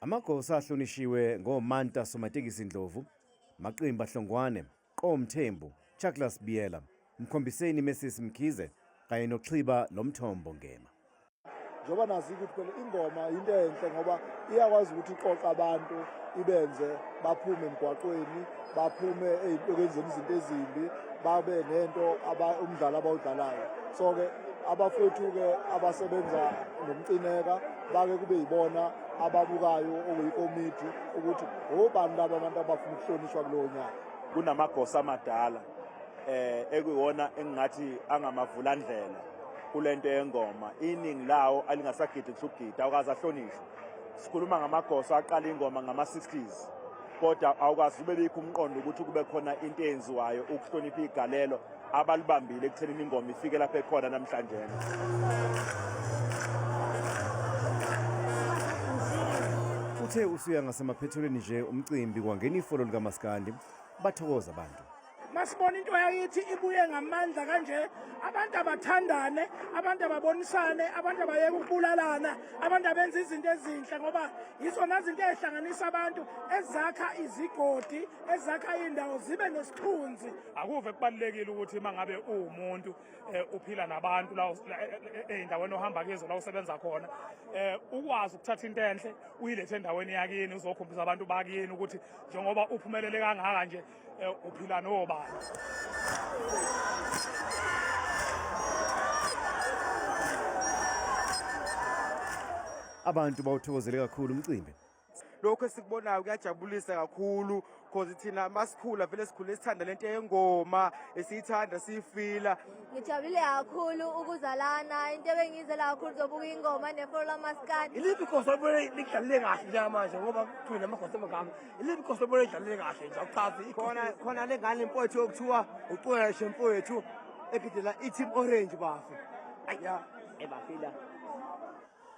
Amagosa ahlonishiwe ngoManta Somatekisi Ndlovu, Maqimba Hlongwane, Qomthembu, Douglas Biyela, Mkhombiseni Mrs Mkhize kanye noXhiba Lomthombo Ngema. Njoba nazi ukuthi phela ingoma into enhle ngoba iyakwazi ukuthi iqoqa abantu ibenze baphume emgwaqweni, baphume ezinkweni izinto ezimbi, babe nento umdlalo abawudlalayo. So ke abafowethu ke abasebenza ngomcineka bake kube yibona ababukayo okuyikomiti ukuthi obani laba abantu abafuna ukuhlonishwa kulowo nyaka. Kunamagosa amadala ekuyiwona engathi angamavulandlela kulento yengoma, iningi lawo alingasagidi kusugida awukazi ahlonishwe. Sikhuluma ngamagosa aqala ingoma ngama-60s, kodwa awukazi ube bikho umqondo ukuthi kube khona into eyenziwayo ukuhlonipha igalelo abalibambile ekuthenini ingoma ifike lapha ekhona namhlanje. Uthe usuya ngasemaphethelweni nje umcimbi kwangena ifolo likaMaskandi, bathokoza abantu. Masibona into yakithi ibuye ngamandla kanje, abantu abathandane, abantu ababonisane, abantu abayeke ukubulalana, abantu abenza izinto ezinhle ngoba yizona izinto ezihlanganisa abantu, ezakha izigodi, ezakha indawo zibe nesithunzi. Akuve kubalekile ukuthi mangabe umuntu uphila nabantu la endaweni ohamba kizo la usebenza khona, ukwazi ukuthatha into enhle uyilethe endaweni yakini uzokhombisa abantu bakini ukuthi njengoba uphumelele kangaka nje uphila nobani. Abantu bawuthokozele kakhulu umcimbi. Lokho esikubonayo kuyajabulisa kakhulu because thina masikhula vele sikhule sithanda lento yengoma, esiyithanda siyifila. Ngijabule kakhulu ukuzalana, into ebengiyizela kakhulu zobuka ingoma nefolo lamaskandi. Iliphi ikhosi obone lidlalile kahle njengamanje ngoba kuthina namagosa amagama. Iliphi ikhosi obone lidlalile kahle nje awuchazi Khona lengane mfowethu okuthiwa uCweshe mfowethu egidela iTeam Orange bafu. ya ebafila.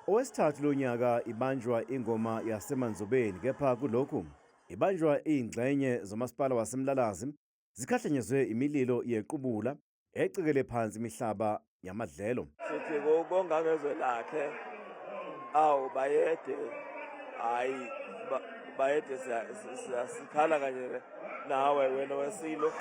Owesithathu lonyaka ibanjwa ingoma yasemanzobeni, kepha kulokhu ibanjwa ingxenye zomasipala waseMlalazi zikhahlanyezwe imililo yequbula ecikele phansi imihlaba yamadlelo. Sithi kubonga ngezwe lakhe awu bayede hayi bayede siyasikhala kanye nawe wena wesilo.